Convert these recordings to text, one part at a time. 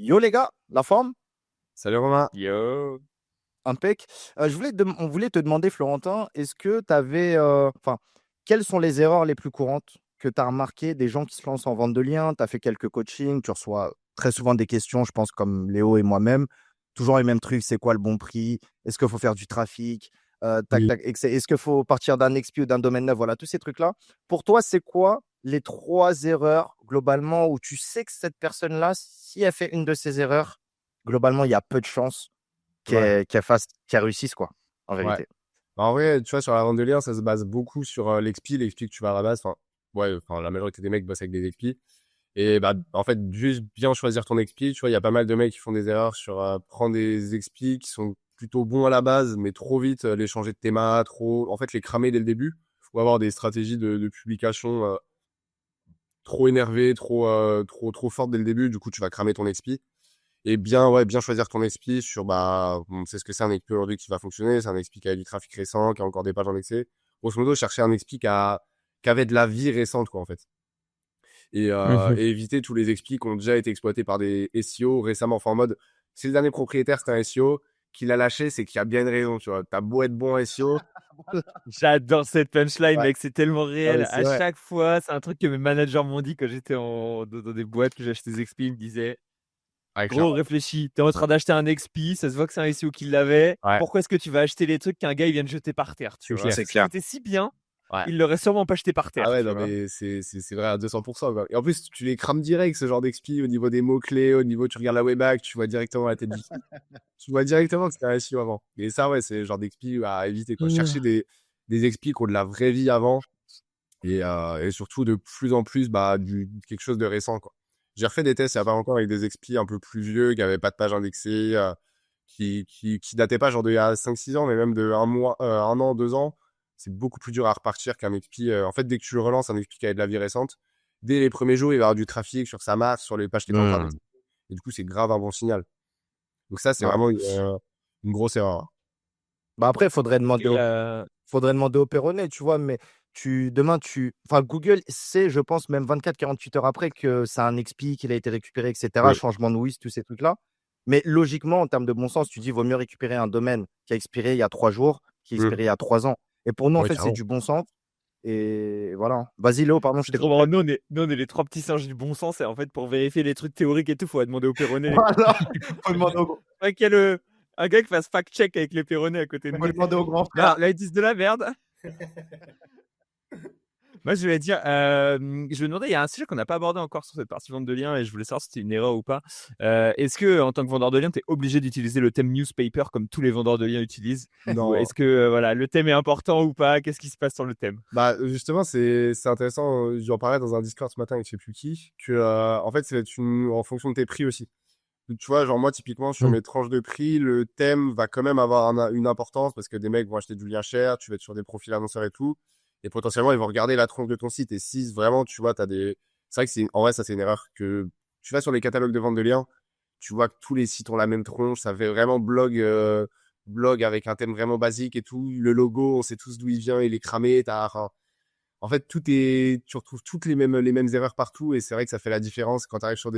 Yo les gars, la forme? Salut Romain. Yo. Impec. On voulait te demander, Florentin, est-ce que tu avais, quelles sont les erreurs les plus courantes que tu as remarquées des gens qui se lancent en vente de liens? Tu as fait quelques coachings, tu reçois très souvent des questions, je pense, comme Léo et moi-même. Toujours les mêmes trucs, c'est quoi le bon prix? Est-ce qu'il faut faire du trafic? Tac, Oui. tac, est-ce qu'il faut partir d'un XP ou d'un domaine neuf? Voilà, tous ces trucs-là. Pour toi, c'est quoi les trois erreurs, globalement, où tu sais que cette personne-là, si elle fait une de ces erreurs, globalement, il y a peu de chances Ouais, qu'elle réussisse, quoi, en ouais. vérité. En vrai, tu vois, sur la vente de liens, ça se base beaucoup sur l'XP que tu vas à la base. Enfin, ouais, enfin, la majorité des mecs bossent avec des XP. Et bah, en fait, juste bien choisir ton XP. Tu vois, il y a pas mal de mecs qui font des erreurs sur prendre des XP qui sont plutôt bons à la base, mais trop vite les changer de théma, trop, en fait, les cramer dès le début. Faut avoir des stratégies de publication trop énervées, trop fortes dès le début. Du coup, tu vas cramer ton XP. Et bien, ouais, bien choisir ton XP sur, bah, on sait ce que c'est un XP aujourd'hui qui va fonctionner. C'est un XP qui a du trafic récent, qui a encore des pages indexées. Grosso modo, chercher un XP qui avait de la vie récente, quoi, en fait. Mhm. Et éviter tous les XP qui ont déjà été exploités par des SEO récemment. Enfin, en mode, si le dernier propriétaire, c'est un SEO, qu'il a lâché, c'est qu'il y a bien une raison, tu vois. T'as beau être bon en SEO. J'adore cette punchline, Ouais, mec, c'est tellement non, mais réel. c'est À vrai. chaque fois, c'est un truc que mes managers m'ont dit quand j'étais dans des boîtes que j'achetais des XP. Ils me disaient, Ouais, gros, clairement. réfléchis, t'es en train d'acheter un XP, ça se voit que c'est un SEO qui l'avait. Ouais, Pourquoi est-ce que tu vas acheter les trucs qu'un gars il vient de jeter par terre, tu c'est vois? clair. C'est Si clair. c'était si bien, Ouais. il l'aurait sûrement pas jeté par Ah terre, ouais, tu non, vois? mais c'est vrai à 200%, quoi. Et en plus, tu les crames direct, ce genre d'XP, au niveau des mots-clés, au niveau, tu regardes la webAC, tu vois directement la tête du site. Tu vois directement que c'était un SEO avant. Et ça, ouais, c'est le genre d'XP à éviter, quoi. Chercher des XP qui ont de la vraie vie avant et surtout de plus en plus, bah, quelque chose de récent, quoi. J'ai refait des tests il y a pas longtemps avec des XP un peu plus vieux, qui avaient pas de page indexée, qui dataient pas genre d'il y a 5-6 ans, mais même de un mois, 1 an, 2 ans. C'est beaucoup plus dur à repartir qu'un XP. En fait, dès que tu le relances, un XP qui a de la vie récente, dès les premiers jours, il va y avoir du trafic sur sa marque, sur les pages qui étaient en train Hmm. d'exploser. Et du coup, c'est grave un bon signal. Donc ça, c'est Ouais. vraiment une grosse erreur. Bah après, il faudrait demander Et, au, faudrait demander au Perronnet, tu vois, mais enfin, Google sait, je pense, même 24-48 heures après que c'est un XP, qu'il a été récupéré, etc., Oui. changement de WIS, tous ces trucs-là. Mais logiquement, en termes de bon sens, tu dis, vaut mieux récupérer un domaine qui a expiré il y a 3 jours, qui a expiré il y a 3 ans. Et pour nous, en Oui, fait, c'est carrément. du bon sens. Et voilà. Vas-y, Léo, pardon, je c'est t'ai trop coupé. marrant. Nous, on est les trois petits singes du bon sens. Et en fait, pour vérifier les trucs théoriques et tout, faut demander au Péroné. Voilà. Faut demander au, Ouais, un gars qui fasse fact-check avec les Péronnais à côté de faut nous. demander au grand Non, frère. là, ils disent de la merde. Moi, je voulais dire, je me demandais, il y a un sujet qu'on n'a pas abordé encore sur cette partie vente de liens et je voulais savoir si c'était une erreur ou pas. Est-ce que, en tant que vendeur de liens, tu es obligé d'utiliser le thème newspaper comme tous les vendeurs de liens utilisent? Ou Non. est-ce que, voilà, le thème est important ou pas? Qu'est-ce qui se passe sur le thème? Bah, justement, c'est intéressant. J'en parlais dans un Discord ce matin avec je sais plus qui, que, en fait, c'est en fonction de tes prix aussi. Tu vois, genre, moi, typiquement, sur Hmm. mes tranches de prix, le thème va quand même avoir une importance parce que des mecs vont acheter du lien cher, tu vas être sur des profils annonceurs et tout. Et potentiellement, ils vont regarder la tronche de ton site. Et si vraiment, tu vois, c'est vrai que en vrai, ça, c'est une erreur que tu vas sur les catalogues de vente de liens, tu vois que tous les sites ont la même tronche. Ça fait vraiment blog avec un thème vraiment basique et tout. Le logo, on sait tous d'où il vient, il est cramé. Enfin, en fait, tu retrouves toutes les mêmes erreurs partout et c'est vrai que ça fait la différence quand tu arrives sur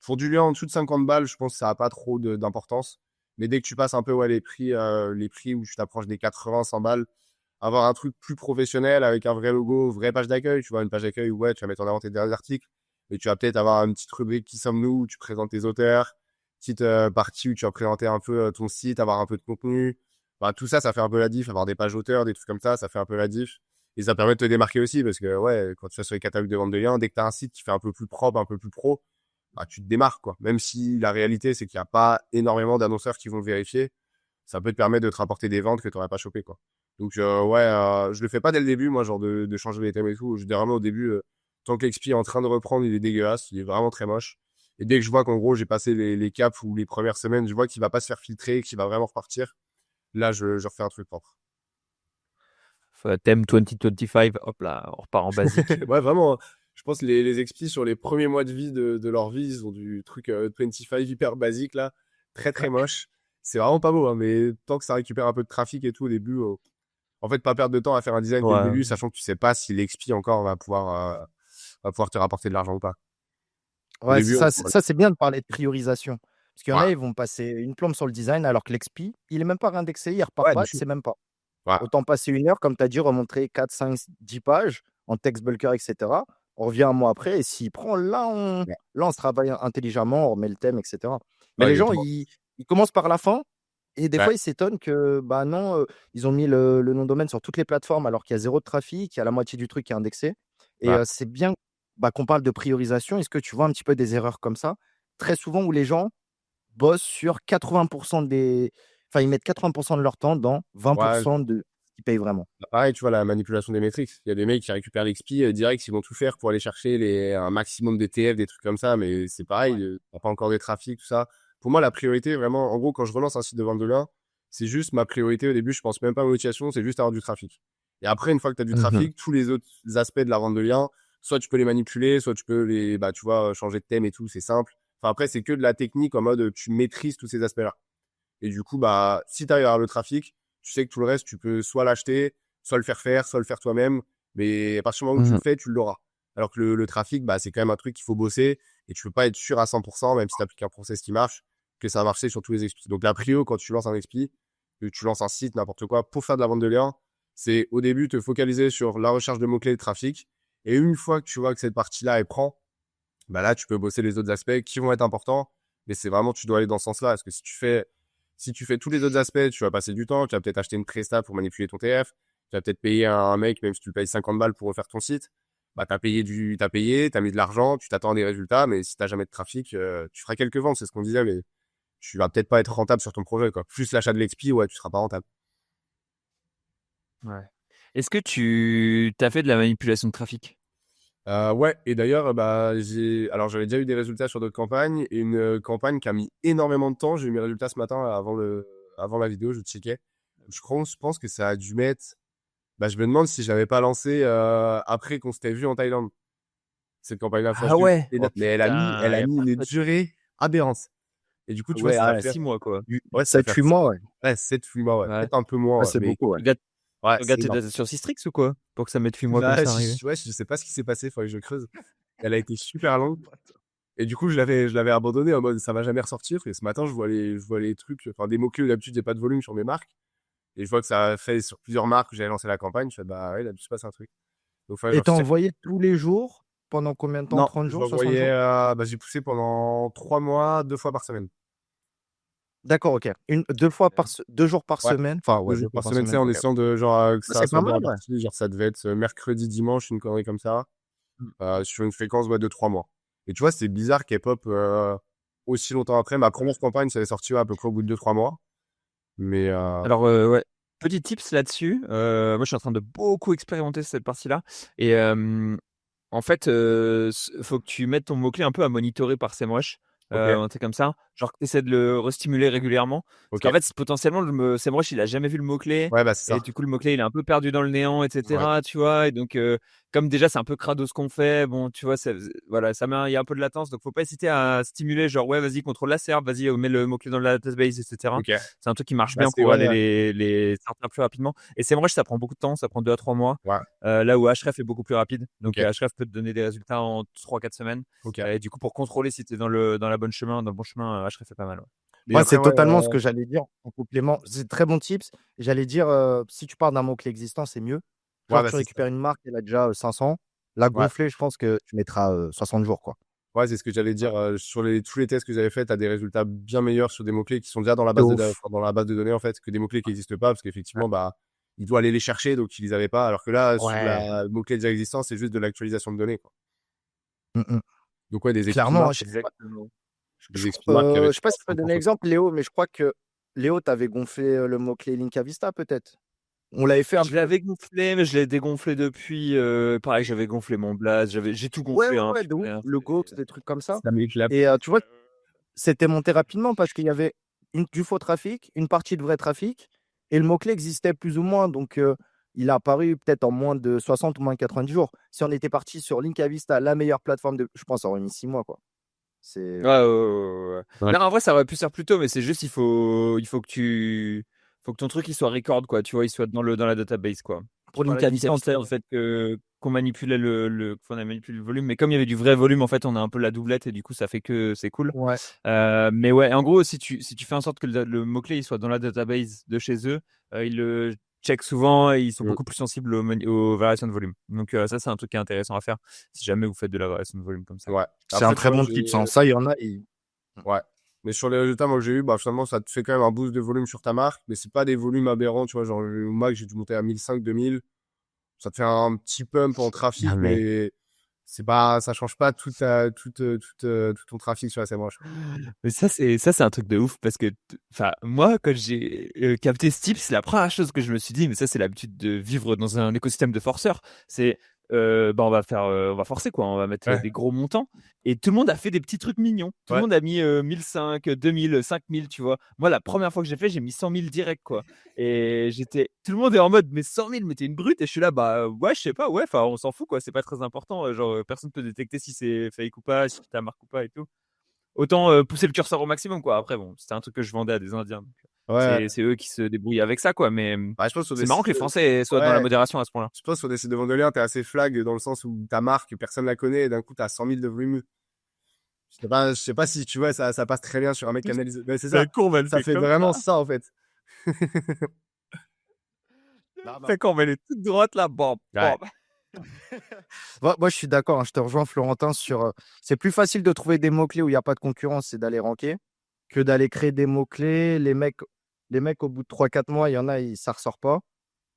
pour du lien en dessous de 50 balles, je pense que ça a pas trop d'importance. Mais dès que tu passes un peu, ouais, les prix où tu t'approches des 80, 100 balles, avoir un truc plus professionnel avec un vrai logo, vraie page d'accueil, tu vois, une page d'accueil où, ouais, tu vas mettre en avant tes derniers articles, mais tu vas peut-être avoir une petite rubrique qui sommes-nous où tu présentes tes auteurs, petite partie où tu vas présenter un peu ton site, avoir un peu de contenu. Bah, tout ça, ça fait un peu la diff, avoir des pages auteurs, des trucs comme ça fait un peu la diff. Et ça permet de te démarquer aussi parce que, ouais, quand tu vas sur les catalogues de vente de liens, dès que tu as un site qui fait un peu plus propre, un peu plus pro, bah, tu te démarques, quoi. Même si la réalité, c'est qu'il n'y a pas énormément d'annonceurs qui vont le vérifier, ça peut te permettre de te rapporter des ventes que tu n'aurais pas chopé, quoi. Donc, ouais, je le fais pas dès le début, moi, genre de changer les thèmes et tout. Je dis vraiment au début, tant que l'XP est en train de reprendre, il est dégueulasse, il est vraiment très moche. Et dès que je vois qu'en gros, j'ai passé les caps ou les premières semaines, je vois qu'il va pas se faire filtrer, qu'il va vraiment repartir, là, je refais un truc propre. Thème 2025, hop là, on repart en basique. Ouais, vraiment, hein. Je pense que les expis sur les premiers mois de vie de leur vie, ils ont du truc 25 hyper basique là, très très moche. C'est vraiment pas beau, hein, mais tant que ça récupère un peu de trafic et tout au début, en fait, pas perdre de temps à faire un design dès le Ouais. début, sachant que tu sais pas si l'expi encore va pouvoir te rapporter de l'argent ou pas. Au Ouais, c'est début, ça, ça c'est bien de parler de priorisation. Parce qu'il y en ouais, a, ils vont passer une plombe sur le design alors que l'XP, il est même pas réindexé, il repart ouais, pas, du tu tout. sais même pas. Ouais, Autant passer 1 heure, comme tu as dit, remontrer 4, 5, 10 pages en text bulker, etc. On revient un mois après et s'il prend, ouais, là, on se travaille intelligemment, on remet le thème, etc. Mais ouais, les gens, exactement. ils commencent par la fin et des Ouais, fois, ils s'étonnent que, bah non, ils ont mis le nom de domaine sur toutes les plateformes alors qu'il y a zéro de trafic, il y a la moitié du truc qui est indexé. Et ouais. c'est bien bah, qu'on parle de priorisation. Est-ce que tu vois un petit peu des erreurs comme ça? Très souvent où les gens bossent sur 80% des. Enfin, ils mettent 80% de leur temps dans Ouais, 20% de ce qu'ils payent vraiment. pareil, tu vois, la manipulation des métriques. Il y a des mecs qui récupèrent l'XP direct, ils vont tout faire pour aller chercher un maximum de TF, des trucs comme ça, mais c'est pareil, Ouais. t'as pas encore des trafics, tout ça. Pour moi, la priorité, vraiment, en gros, quand je relance un site de vente de lin, c'est juste ma priorité au début, je pense même pas à motivation, c'est juste avoir du trafic. Et après, une fois que tu as du Mhm. trafic, tous les autres aspects de la vente de lien, soit tu peux les manipuler, soit tu peux bah, tu vois, changer de thème et tout, c'est simple. Enfin, après, c'est que de la technique en mode, tu maîtrises tous ces aspects-là. Et du coup, bah, si tu arrives à avoir le trafic, tu sais que tout le reste, tu peux soit l'acheter, soit le faire, soit le faire toi-même. Mais à partir du moment où tu le Mhm. fais, tu l'auras. Alors que le trafic, bah, c'est quand même un truc qu'il faut bosser et tu peux pas être sûr à 100%, même si tu appliques un process qui marche, que ça va marcher sur tous les XP. Donc, la prio, quand tu lances un XP, que tu lances un site, n'importe quoi, pour faire de la vente de liens, c'est au début te focaliser sur la recherche de mots-clés et de trafic. Et une fois que tu vois que cette partie-là, elle prend, bah là, tu peux bosser les autres aspects qui vont être importants. Mais c'est vraiment, tu dois aller dans ce sens-là. Parce que si tu fais tous les autres aspects, tu vas passer du temps, tu vas peut-être acheter une presta pour manipuler ton TF, tu vas peut-être payer un mec, même si tu le payes 50 balles pour refaire ton site. Bah, t'as mis de l'argent, tu t'attends à des résultats, mais si t'as jamais de trafic, tu feras quelques ventes, c'est ce qu'on disait, mais tu vas peut-être pas être rentable sur ton projet, quoi. Plus l'achat de l'XP, ouais, tu seras pas rentable. Ouais. Est-ce que tu as fait de la manipulation de trafic? Ouais, et d'ailleurs, bah, alors j'avais déjà eu des résultats sur d'autres campagnes et une campagne qui a mis énormément de temps. J'ai eu mes résultats ce matin avant la vidéo, je checkais. Je pense que ça a dû mettre. Bah, je me demande si j'avais pas lancé après qu'on s'était vu en Thaïlande. Cette campagne-là, enfin, Ah ouais. les Oh dates, mais elle putain, a y a mis pas une de... durée aberrante. Et du coup, tu vois, Ouais, ça va ah, faire, 6 mois quoi. ouais, ça va faire 7-8 mois, ouais. ouais, 7-8 mois, ouais, Ouais. peut-être un peu Ouais, moins, ouais, c'est mais beaucoup, ouais. Regarde, ouais, c'est regarde tes énorme. dates sur Systrix ou quoi? Pour que ça mette 8 mois comme Là, ça à arriver. ouais, je sais pas ce qui s'est passé, faudrait que je creuse. Elle a été super longue. Et du coup, je l'avais abandonné en mode ça va jamais ressortir. Et ce matin, je vois les trucs, enfin des mots-clés où d'habitude j'ai pas de volume sur mes marques. Et je vois que ça a fait sur plusieurs marques où j'avais lancé la campagne. Je fais bah ouais, là, il se passe un truc. Donc, Et genre, t'as envoyé tous les jours? Pendant combien de temps? non, 30 je jours, 60 l'envoyais, jours? bah, j'ai poussé pendant 3 mois, 2 fois par semaine. D'accord, OK. 2 jours par Ouais, semaine? Enfin, deux ouais, 2 jours jours par par semaine, tu sais, semaine, en OK. essayant de, genre, que Bah, ça c'est soit pas bien mal, ouais. réparti. Genre, ça devait être mercredi, dimanche, une connerie comme ça, Mmh. sur une fréquence, ouais, de 3 mois. Et tu vois, c'est bizarre K-pop, aussi longtemps après. Ma première campagne, ça avait sorti ouais, à peu près au bout de 2-3 mois. Mais, Alors, ouais, petit tips là-dessus. Moi, je suis en train de beaucoup expérimenter cette partie-là. Et en fait, faut que tu mettes ton mot-clé un peu à monitorer par SEMrush, ok, un truc comme ça. Genre que tu essaies de le restimuler régulièrement. Parce ok. qu'en fait, potentiellement, SEMrush, il a jamais vu le mot-clé. Ouais, bah, c'est Et ça. du coup, le mot-clé, il est un peu perdu dans le néant, Ouais. etc. Tu vois. Et donc, comme déjà, c'est un peu crado ce qu'on fait. Bon, tu vois, voilà, il y a un peu de latence. Donc, faut pas hésiter à stimuler. Genre, ouais, vas-y, contrôle la serve, vas-y, mets le mot-clé dans la database, etc. Ok. C'est un truc qui marche Bah, bien c'est, pour aller ouais, les sortir plus rapidement. Et SEMrush, ça prend beaucoup de temps. Ça prend 2 à 3 mois. ouais. Là où Href est beaucoup plus rapide. Donc, Ok, Href peut te donner des résultats en 3-4 semaines. ok. Et du coup, pour contrôler si tu es dans le bon chemin, Href est pas mal. Ouais. Mais Moi, après, c'est ouais, totalement ce que j'allais dire en complément. C'est très bon tips. J'allais dire, si tu pars d'un mot-clé existant, c'est mieux. ouais, Genre, bah, tu c'est ça. récupères une marque, elle a déjà 500. La Ouais. gonfler, je pense que tu mettras 60 jours, quoi. Ouais, c'est ce que j'allais dire. Sur tous les tests que j'avais faits, tu as des résultats bien meilleurs sur des mots-clés qui sont déjà De ouf. dans la base de données, en fait, que des mots-clés qui n'existent pas, parce qu'effectivement, bah, il doit aller les chercher, donc ils les avaient pas. Alors que là, sur Ouais. la mot-clé déjà existant, c'est juste de l'actualisation de données, quoi. Mm, mm. Donc, ouais, des XP Clairement, marques, Exactement. qui avaient je sais pas si tu peux 30% donner l'exemple, Léo, mais je crois que Léo, tu avais gonflé le mot-clé Linka Vista, peut-être. On l'avait fait un Je petit peu. l'avais gonflé, mais je l'ai dégonflé depuis. Pareil, j'avais gonflé mon blaze. J'ai tout Ouais, gonflé. ouais, Hein, ouais, de ouf. putain, Le Ghost, des trucs comme ça. ça m'éclate. Et tu vois, c'était monté rapidement parce qu'il y avait du faux trafic, une partie de vrai trafic, et le mot-clé existait plus ou moins. Donc, il a apparu peut-être en moins de 60 ou moins de 90 jours. Si on était parti sur Linka Vista, la meilleure plateforme de. Je pense, ça aurait mis 6 mois, quoi. C'est. Ouais, ouais, ouais, ouais. Ouais. Non, en vrai, ça aurait pu se faire plus tôt, mais c'est juste, il faut que ton truc il soit record, quoi. Tu vois, il soit dans la database, quoi. pour Une limiter la qualité en fait qu'on manipulait qu'on a manipulé le volume, mais comme il y avait du vrai volume, en fait, on a un peu la doublette et du coup, ça fait que c'est cool. Ouais. Mais ouais, en gros, si tu fais en sorte que le mot-clé il soit dans la database de chez eux, ils le checkent souvent et ils sont Mm. beaucoup plus sensibles aux variations de volume. Donc ça, c'est un truc qui est intéressant à faire si jamais vous faites de la variation de volume comme ça. Ouais. C'est Après, un tu très vois, bon tip. Sans ça, il y en a. ouais. Mais sur les résultats, moi, que j'ai eu, bah, finalement, ça te fait quand même un boost de volume sur ta marque, mais c'est pas des volumes aberrants, tu vois, genre, au max, j'ai dû monter à 1500, 2000. Ça te fait un petit pump en trafic, Ah, mais mais c'est pas, ça change pas tout ton trafic sur la SEMrush. Mais ça c'est un truc de ouf parce que enfin moi quand j'ai capté ce type, c'est la première chose que je me suis dit mais ça c'est l'habitude de vivre dans un écosystème de forceurs, c'est bah on va forcer quoi, on va mettre Ouais. des gros montants et tout le monde a fait des petits trucs mignons. Tout le Ouais. monde a mis 1005, 2000, 5000, tu vois. Moi la première fois que j'ai fait, j'ai mis 100 000 direct quoi. Et tout le monde est en mode mais 100 000 mais t'es une brute et je suis là bah ouais, je sais pas, ouais, enfin on s'en fout quoi, c'est pas très important, genre personne peut détecter si c'est fake ou pas, si ta marque ou pas et tout. Autant pousser le curseur au maximum quoi. Après bon, c'était un truc que je vendais à des Indiens. Donc, Ouais. c'est eux qui se débrouillent avec ça quoi. Mais Bah, je pense sur des c'est marrant sites, que les Français soient dans la ouais. modération à ce point-là. Je pense sur des sites de vente de liens, t'es assez flag dans le sens où ta marque, personne la connaît, et d'un coup, t'as 100 000 de volume. Je sais pas si tu vois, ça passe très bien sur un mec qui analyse. Mais c'est ça. La courbe elle Ça fait fait comme vraiment ça. ça, en fait. La courbe elle est toute droite là. Bon, Ouais. Moi, je suis d'accord. Je te rejoins, Florentin, sur. C'est plus facile de trouver des mots-clés où il n'y a pas de concurrence et d'aller ranker que d'aller créer des mots-clés. Les mecs, au bout de 3-4 mois, il y en a, ça ressort pas.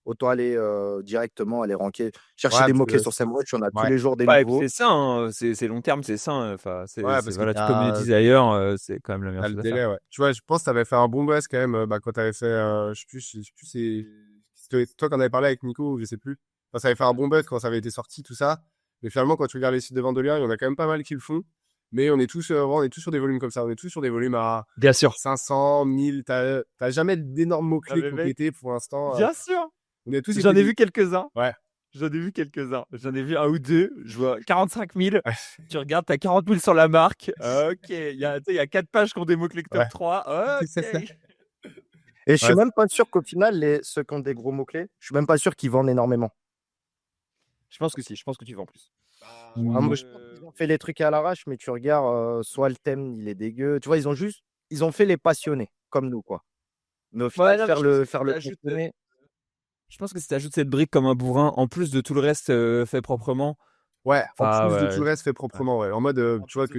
Autant aller directement, aller ranker. Chercher Ouais, des parce mots-clés que, sur SEMrush, on a tous ouais. les jours des Ouais, et puis nouveaux. c'est ça, hein, c'est long terme, c'est ça. Enfin, Ouais, parce que voilà, tu communities ailleurs, c'est quand même la meilleure t'as le chose à faire. délai, ouais. Tu vois, je pense que t'avais fait un bon buzz quand même, bah, quand t'avais fait, je sais plus, c'était toi qui en avais parlé avec Nico, je sais plus. Enfin, ça avait fait un bon buzz quand ça avait été sorti, tout ça. Mais finalement, quand tu regardes les sites de vente de liens, il y en a quand même pas mal qui le font. Mais on est tous sur des volumes comme ça. On est tous sur des volumes à Bien sûr. 500, 1000. T'as jamais d'énormes Ah, mots-clés mais qui ont mec, pété pour l'instant. bien sûr. On a tous J'en été ai vu quelques-uns. Ouais. J'en ai vu quelques-uns. J'en ai vu un ou deux. Je vois 45 000. Ouais. Tu regardes, t'as 40 000 sur la marque. Ok. Il y a 4 pages qui ont des mots-clés top Ouais. 3. C'est ça. Ok. Et je suis Ouais. même pas sûr qu'au final, ceux qui ont des gros mots-clés, je suis même pas sûr qu'ils vendent énormément. Je pense que si. Je pense que tu vends plus. Moi, je pense qu'ils ont fait les trucs à l'arrache, mais tu regardes, soit le thème, il est dégueu. Tu vois, ils ont fait les passionnés, comme nous, quoi. Mais au final, Ouais, non, mais faire le passionné, je pense que si tu ajoutes cette brique comme un bourrin, en plus de tout le reste fait proprement. Ouais, en Enfin, plus de tout ouais. le reste fait proprement, ouais. En mode, tu vois que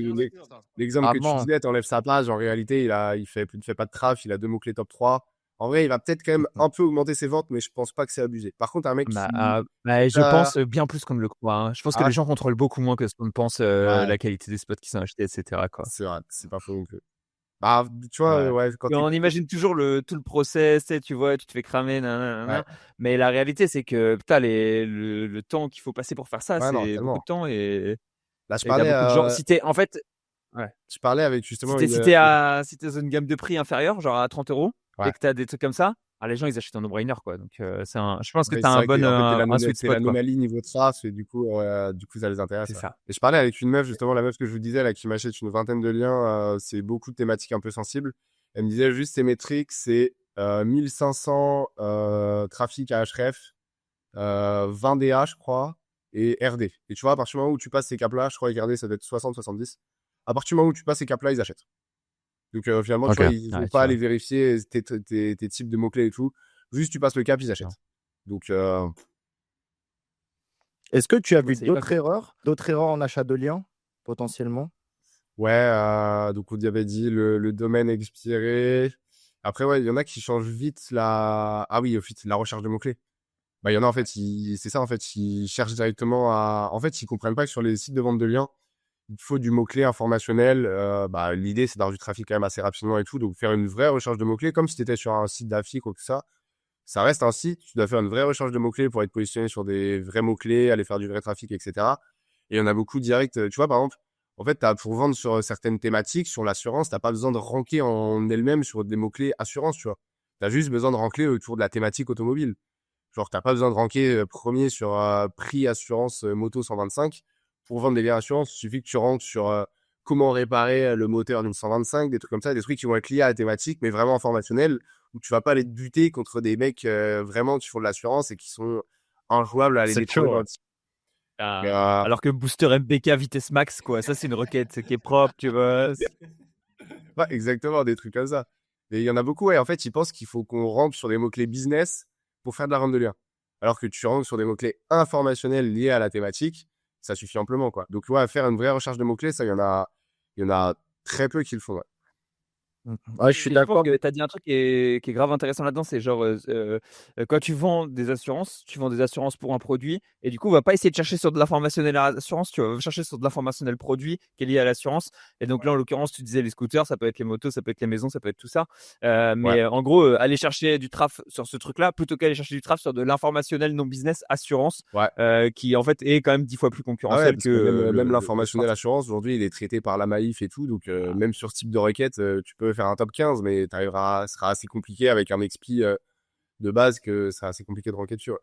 l'exemple que tu vraiment. disais, t'enlèves sa page, en réalité, il fait pas de traf, il a 2 mots-clés top 3. En vrai, il va peut-être quand même un peu augmenter ses ventes, mais je pense pas que c'est abusé. Par contre, un mec qui, Je pense bien plus qu'on ne le croit, hein. Je pense que ah, les gens contrôlent beaucoup moins que ce qu'on ne pense ouais, la qualité des spots qui sont achetés, etc. quoi. c'est vrai, c'est pas faux non plus. Bah, tu vois, Ouais. ouais, quand Et t'es, on imagine toujours tout le process, tu vois, tu te fais cramer, ouais, nanana. Mais la réalité, c'est que putain, le temps qu'il faut passer pour faire ça, ouais, non, c'est beaucoup de tellement. temps Là, et t'as beaucoup de gens. En fait, ouais. je parlais avec justement Si t'es dans une gamme de prix inférieure, genre à 30 euros, ouais. et que t'as des trucs comme ça, les gens ils achètent un no-brainer quoi. Donc je pense que Ouais, t'as c'est un vrai que bon en fait, un sweet t'es spot quoi. l'anomalie niveau trace, et du coup, ça les intéresse. C'est Ouais. ça. Et je parlais avec une meuf, justement, la meuf que je vous disais, là, qui m'achète une vingtaine de liens, c'est beaucoup de thématiques un peu sensibles. Elle me disait juste ses métriques, c'est 1500 trafic à href, 20 DA, je crois, et RD. Et tu vois, à partir du moment où tu passes ces caps-là, je crois que RD, ça doit être 60-70. À partir du moment où tu passes ces caps-là, ils achètent. Donc finalement, tu Ok. vois, ils vont Ouais, pas tu aller vois. vérifier tes types de mots-clés et tout. Juste, tu passes le cap, ils Non. achètent. Donc, Est-ce que tu as Ouais, vu ça y va, quoi. d'autres erreurs en achat de liens, potentiellement? ouais, donc on avait dit le domaine expiré. Après, ouais, il y en a qui changent vite ah oui, au fait, la recherche de mots-clés. Bah, il y en a, en fait, c'est ça, en fait, ils cherchent directement en fait, ils comprennent pas que sur les sites de vente de liens, il faut du mot-clé informationnel. Bah, l'idée, c'est d'avoir du trafic quand même assez rapidement et tout. Donc, faire une vraie recherche de mots-clés, comme si tu étais sur un site d'affiches ou tout ça. Ça reste un site, tu dois faire une vraie recherche de mots-clés pour être positionné sur des vrais mots-clés, aller faire du vrai trafic, etc. Et il y en a beaucoup direct. Tu vois, par exemple, en fait, pour vendre sur certaines thématiques, sur l'assurance, t'as pas besoin de ranker en elle-même sur des mots-clés assurance, tu vois. T'as juste besoin de ranker autour de la thématique automobile. Genre, t'as pas besoin de ranker premier sur prix assurance moto 125 pour vendre des liens assurance. Il suffit que tu rankes sur comment réparer le moteur d'une 125, des trucs comme ça, des trucs qui vont être liés à la thématique, mais vraiment informationnels, où tu vas pas aller te buter contre des mecs vraiment qui font de l'assurance et qui sont injouable à aller C'est les trouver chaud, dans ouais. le site. Mais, Alors que booster MBK vitesse max, quoi. Ça, c'est une requête qui est propre, tu vois. ouais, exactement, des trucs comme ça. Et il y en a beaucoup, ouais. En fait, ils pensent qu'il faut qu'on rentre sur des mots-clés business pour faire de la vente de liens. Alors que tu rentres sur des mots-clés informationnels liés à la thématique, ça suffit amplement, quoi. Donc, ouais, faire une vraie recherche de mots-clés, ça, il y en a très peu qui le font, ouais. Ouais, je suis Et je pense d'accord. que tu as dit un truc qui est grave intéressant là-dedans, c'est genre quand tu vends des assurances pour un produit et du coup, on va pas essayer de chercher sur de l'informationnel à l'assurance, tu vas chercher sur de l'informationnel produit qui est lié à l'assurance. Et donc là, en l'occurrence, tu disais les scooters, ça peut être les motos, ça peut être les maisons, ça peut être tout ça. Ouais. Mais en gros, aller chercher du traf sur ce truc-là plutôt qu'aller chercher du traf sur de l'informationnel non business assurance Ouais. qui en fait est quand même 10 fois plus Ah ouais, concurrentiel parce que que même, même le l'informationnel assurance, aujourd'hui, il est traité par la Maïf et tout. Donc, même sur ce type de requête, tu peux faire un top 15, mais ce sera assez compliqué avec un XP de base que c'est assez compliqué de ranker dessus. Ouais.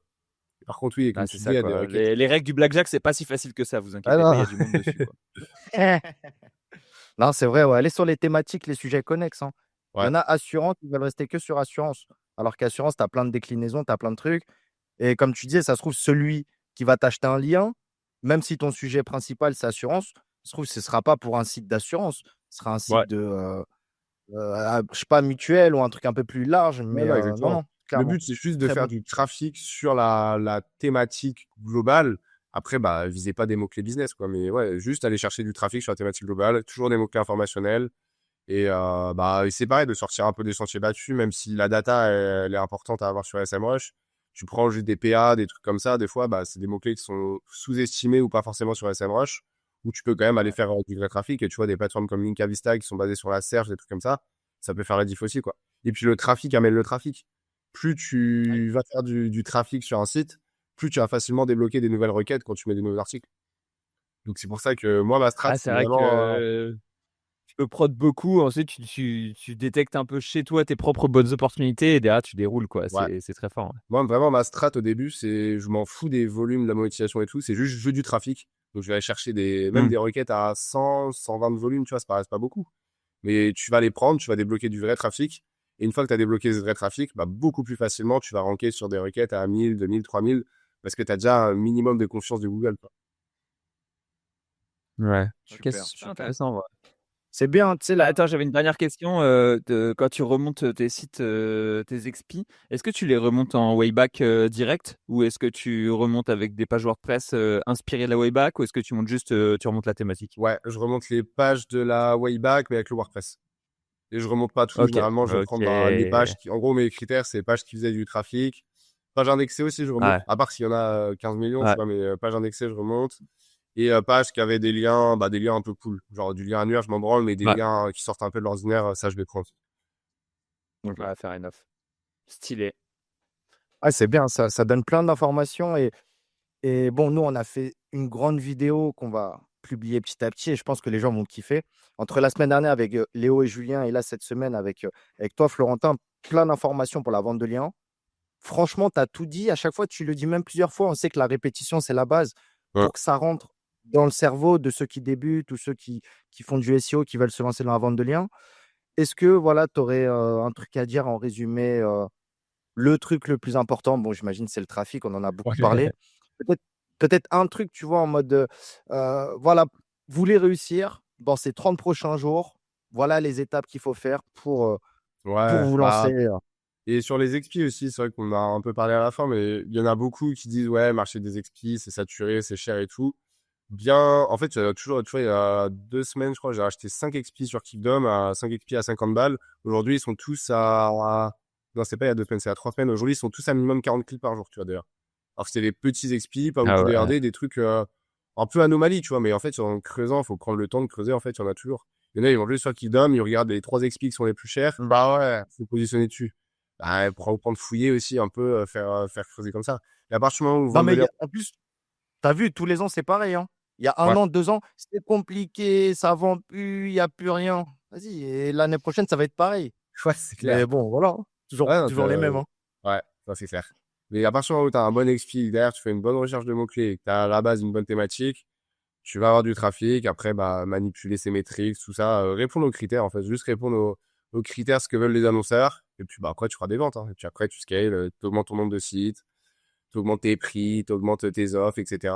Par contre, oui, comme Ah, tu c'est dis, il ça y a des quoi. requêtes. Les règles du blackjack, c'est pas si facile que ça, vous Ah inquiétez pas, il y non. a du monde dessus quoi. Non, c'est vrai, ouais. Aller sur les thématiques, les sujets connexes, hein. Il y Ouais. en a assurance, ils veulent rester que sur assurance. Alors qu'assurance, tu as plein de déclinaisons, tu as plein de trucs. Et comme tu disais, ça se trouve, celui qui va t'acheter un lien, même si ton sujet principal, c'est assurance, ça se trouve, ce ne sera pas pour un site d'assurance. Ce sera un Ouais. site de, je sais pas, mutuel ou un truc un peu plus large. Non, Mais non, non, exactement. non, Le clairement. but, c'est juste de Très faire bon. du trafic sur la thématique globale. Après, bah, visez pas des mots-clés business, quoi. Mais ouais, juste aller chercher du trafic sur la thématique globale, toujours des mots-clés informationnels. Et bah, et c'est pareil de sortir un peu des sentiers battus, même si la data, elle est importante à avoir sur SMrush. Tu prends juste des PA, des trucs comme ça, des fois, bah, c'est des mots-clés qui sont sous-estimés ou pas forcément sur SMrush, où tu peux quand même aller Ouais. faire du vrai trafic. Et tu vois, des plateformes comme Linkavista qui sont basées sur la search, des trucs comme ça peut faire la diff aussi, quoi. Et puis le trafic amène le trafic. Plus Ouais. tu vas faire du trafic sur un site, plus tu vas facilement débloquer des nouvelles requêtes quand tu mets des nouveaux articles. Donc c'est pour ça que moi, ma strat, Ah, c'est c'est vrai vraiment que tu peux prod beaucoup, ensuite tu détectes un peu chez toi tes propres bonnes opportunités et derrière tu déroules quoi. ouais. C'est très fort. Ouais. Moi, vraiment, ma strat au début, c'est je m'en fous des volumes, de la monétisation et tout. C'est juste je veux du trafic. Donc je vais aller chercher même Hmm. des requêtes à 100, 120 de volume, tu vois, ça paraît pas beaucoup. Mais tu vas les prendre, tu vas débloquer du vrai trafic. Et une fois que tu as débloqué ce vrai trafic, bah, beaucoup plus facilement, tu vas ranker sur des requêtes à 1000, 2000, 3000, parce que tu as déjà un minimum de confiance de Google, quoi. Ouais. Ok, c'est Super, super super. intéressant. Ouais. C'est bien, tu sais, là. Attends, j'avais une dernière question. Quand tu remontes tes sites, tes expis, est-ce que tu les remontes en Wayback direct ou est-ce que tu remontes avec des pages WordPress inspirées de la Wayback ou est-ce que tu montes juste, tu remontes la thématique? Ouais, je remonte les pages de la Wayback, mais avec le WordPress. Et je remonte pas tout. Ok, Généralement, je vais ok. prendre les pages qui, en gros, mes critères, c'est pages qui faisaient du trafic. Page indexée aussi, je remonte. Ouais, À part s'il y en a 15 millions, tu ouais, vois, mais page indexée, je remonte. Et page qui avait des liens, bah, des liens un peu cool. Genre du lien annuaire, je m'en branle, mais des ouais, liens qui sortent un peu de l'ordinaire, ça, je vais prendre. ouais, fair enough. Stylé. Ouais, c'est bien, ça donne plein d'informations. Et bon, nous, on a fait une grande vidéo qu'on va publier petit à petit et je pense que les gens vont kiffer. Entre la semaine dernière avec Léo et Julien et là, cette semaine avec toi, Florentin, plein d'informations pour la vente de liens. Franchement, tu as tout dit. À chaque fois, tu le dis même plusieurs fois. On sait que la répétition, c'est la base Ouais. pour que ça rentre dans le cerveau de ceux qui débutent ou ceux qui font du SEO, qui veulent se lancer dans la vente de liens. Est-ce que voilà, tu aurais un truc à dire en résumé le truc le plus important, bon, j'imagine, c'est le trafic, on en a beaucoup parlé. Peut-être peut-être un truc, tu vois, en mode, voilà, vous voulez réussir dans ces 30 prochains jours, voilà les étapes qu'il faut faire pour Ouais, vous bah, lancer. et sur les expis aussi, c'est vrai qu'on a un peu parlé à la fin, mais il y en a beaucoup qui disent, ouais, marché des expis, c'est saturé, c'est cher et tout. Bien, en fait, toujours, tu vois, il y a 2 semaines, je crois, j'ai acheté 5 expis sur Kingdom à 5 expis à 50 balles. Aujourd'hui, ils sont tous non, c'est pas il y a 2 semaines, c'est à 3 semaines. Aujourd'hui, ils sont tous à minimum 40 clics par jour, tu vois, d'ailleurs. Alors que c'était des petits expis, pas Ah beaucoup ouais. DRD, des trucs, un peu anomalies, tu vois, mais en fait, en creusant, faut prendre le temps de creuser, en fait, il y en a toujours. Il y en a, ils vont juste sur Kingdom, ils regardent les 3 expis qui sont les plus chers, Bah ouais. faut positionner dessus. Bah, prendre fouiller aussi un peu, faire creuser comme ça. Et à partir du moment où Non, vendre de mais l'air, en plus, tu as vu, tous les ans, c'est pareil, hein. Il y a un ouais, an, 2 ans, c'est compliqué, ça vend plus, il y a plus rien. Vas-y, et l'année prochaine, ça va être pareil. ouais, c'est clair. Mais bon, voilà, hein, toujours, Ouais, non, toujours les mêmes, hein. ouais, ça c'est clair. Mais à partir du moment où tu as un bon expi, derrière, tu fais une bonne recherche de mots-clés, que tu as à la base une bonne thématique, tu vas avoir du trafic. Après, bah, manipuler ces métriques, tout ça, répondre aux critères, en fait. Juste répondre aux critères, ce que veulent les annonceurs. Et puis, bah, après, tu feras des ventes, hein. Et puis après, tu scales, tu augmentes ton nombre de sites, t'augmentes tes prix, t'augmentes tes offres, etc.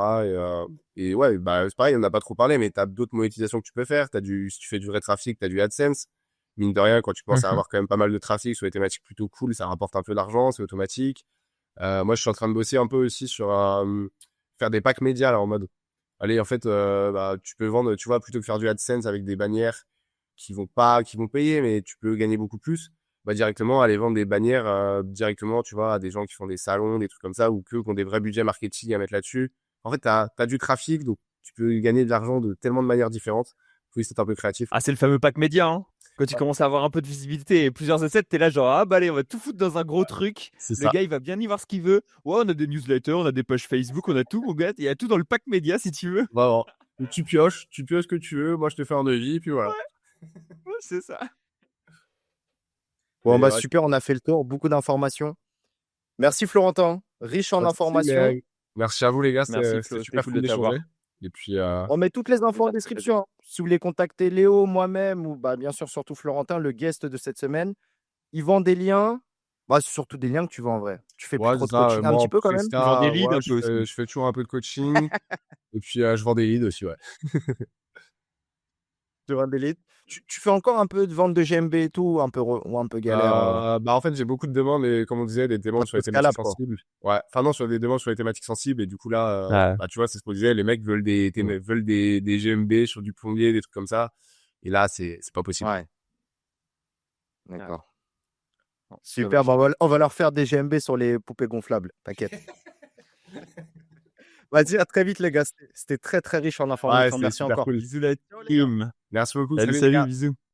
Et ouais, bah, c'est pareil, on n'a pas trop parlé, mais t'as d'autres monétisations que tu peux faire. Si tu fais du vrai trafic, t'as du AdSense. Mine de rien, quand tu commences à Mhm. avoir quand même pas mal de trafic sur des thématiques plutôt cool, ça rapporte un peu d'argent, c'est automatique. Moi, je suis en train de bosser un peu aussi sur faire des packs médias, là, en mode, allez, en fait, bah, tu peux vendre, tu vois, plutôt que faire du AdSense avec des bannières qui vont payer, mais tu peux gagner beaucoup plus, bah, directement, aller vendre des bannières, directement, tu vois, à des gens qui font des salons, des trucs comme ça, ou qui ont des vrais budgets marketing à mettre là-dessus. En fait, t'as du trafic, donc tu peux gagner de l'argent de tellement de manières différentes. Faut juste être un peu créatif. Ah, c'est le fameux pack média, hein. Quand tu Ouais. commences à avoir un peu de visibilité et plusieurs assets, t'es là genre, ah bah allez, on va tout foutre dans un gros truc. C'est Le ça. gars, il va bien y voir ce qu'il veut. Ouais, on a des newsletters, on a des pages Facebook, on a tout, mon gars. Il y a tout dans le pack média, si tu veux. Vraiment. Donc, tu pioches ce que tu veux, moi je te fais un devis, puis voilà. Ouais, c'est ça. Bon, Mais bah ouais, super, on a fait le tour, beaucoup d'informations. Merci Florentin, riche en pas de souci, informations. mais merci à vous les gars, Merci c'était Flo, c'était super cool cool de d'échanger. t'avoir. Et puis, On met toutes les infos en description, hein. Si vous voulez contacter Léo, moi-même, ou bah, bien sûr surtout Florentin, le guest de cette semaine, il vend des liens. Bah, c'est surtout des liens que tu vends en vrai. Tu fais plus ouais, trop c'est de ça, coaching, un moi petit en peu quand même. Tu vends des Presta, leads ouais, un peu aussi. je fais toujours un peu de coaching. Et puis, je vends des leads aussi, ouais. Tu vends des leads. Tu fais encore un peu de vente de GMB et tout, un peu, ou un peu galère. Bah, en fait, j'ai beaucoup de demandes et comme on disait, des Pas demandes sur trop les thématiques scalable, quoi. sensibles. Ouais. Enfin, non, sur des demandes sur les thématiques sensibles. Et du coup, là, Ouais. bah, tu vois, c'est ce qu'on disait, les mecs veulent des GMB sur du plombier, des trucs comme ça. Et là, c'est pas possible. Ouais, Ouais. d'accord. Bon, Super, dommage. bah, on va leur faire des GMB sur les poupées gonflables, t'inquiète. Vas-y, à très vite les gars. C'était très très riche en Ouais, informations. c'est Merci super encore. cool. Bisous la team. Merci beaucoup. Salut, Salut les salut, gars. bisous.